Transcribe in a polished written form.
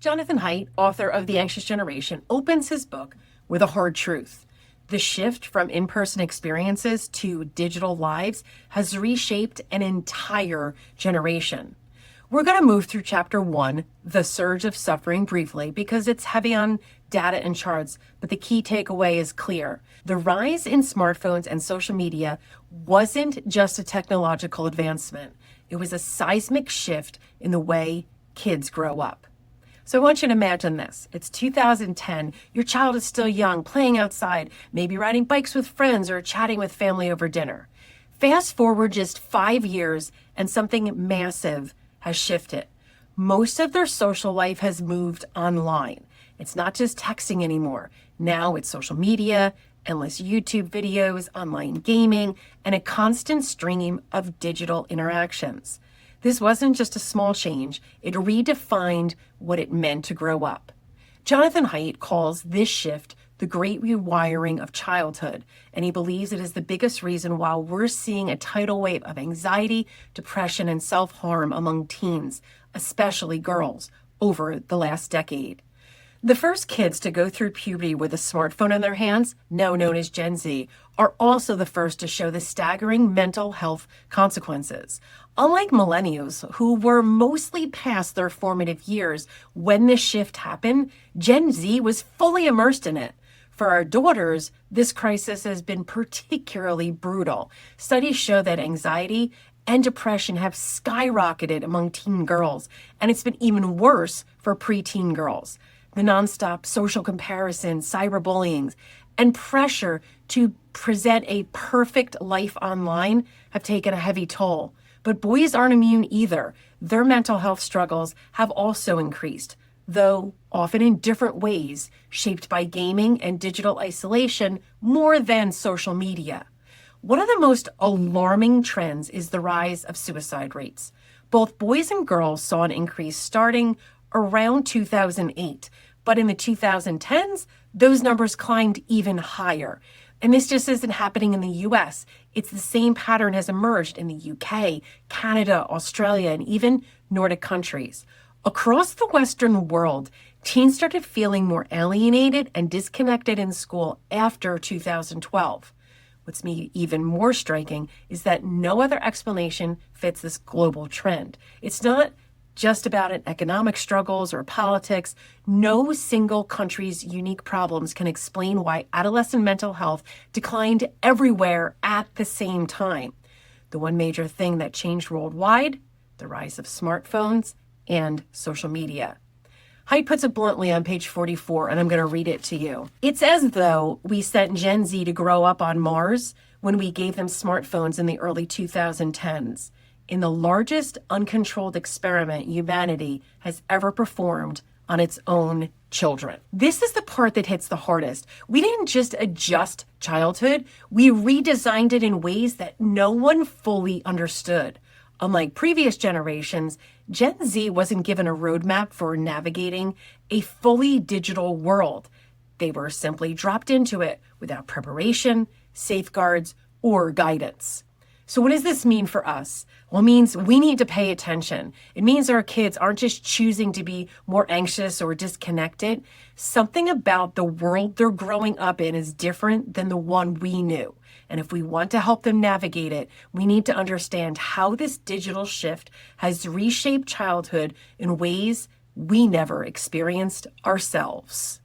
Jonathan Haidt, author of The Anxious Generation, opens his book with a hard truth. The shift from in-person experiences to digital lives has reshaped an entire generation. We're going to move through chapter 1, The Surge of Suffering, briefly because it's heavy on data and charts, but the key takeaway is clear. The rise in smartphones and social media wasn't just a technological advancement. It was a seismic shift in the way kids grow up. So I want you to imagine this. It's 2010. Your child is still young, playing outside, maybe riding bikes with friends or chatting with family over dinner. Fast forward just 5 years and something massive has shifted. Most of their social life has moved online. It's not just texting anymore. Now it's social media, endless YouTube videos, online gaming, and a constant stream of digital interactions. This wasn't just a small change. It redefined what it meant to grow up. Jonathan Haidt calls this shift the great rewiring of childhood, and he believes it is the biggest reason why we're seeing a tidal wave of anxiety, depression, and self-harm among teens, especially girls, over the last decade. The first kids to go through puberty with a smartphone in their hands, now known as Gen Z, are also the first to show the staggering mental health consequences. Unlike millennials, who were mostly past their formative years when this shift happened, Gen Z was fully immersed in it. For our daughters, this crisis has been particularly brutal. Studies show that anxiety and depression have skyrocketed among teen girls, and it's been even worse for preteen girls. The nonstop social comparison, cyberbullying, and pressure to present a perfect life online have taken a heavy toll. But boys aren't immune either. Their mental health struggles have also increased, though often in different ways, shaped by gaming and digital isolation more than social media. One of the most alarming trends is the rise of suicide rates. Both boys and girls saw an increase starting around 2008, but in the 2010s, those numbers climbed even higher. And this just isn't happening in the US. It's the same pattern has emerged in the UK, Canada, Australia, and even Nordic countries. Across the Western world, teens started feeling more alienated and disconnected in school after 2012. What's even more striking is that no other explanation fits this global trend. It's not just about economic struggles or politics. No single country's unique problems can explain why adolescent mental health declined everywhere at the same time. The one major thing that changed worldwide, the rise of smartphones and social media. Haidt puts it bluntly on page 44, and I'm going to read it to you. It's as though we sent Gen Z to grow up on Mars when we gave them smartphones in the early 2010s. In the largest uncontrolled experiment humanity has ever performed on its own children. This is the part that hits the hardest. We didn't just adjust childhood, we redesigned it in ways that no one fully understood. Unlike previous generations, Gen Z wasn't given a roadmap for navigating a fully digital world. They were simply dropped into it without preparation, safeguards, or guidance. So what does this mean for us? Well, it means we need to pay attention. It means our kids aren't just choosing to be more anxious or disconnected. Something about the world they're growing up in is different than the one we knew. And if we want to help them navigate it, we need to understand how this digital shift has reshaped childhood in ways we never experienced ourselves.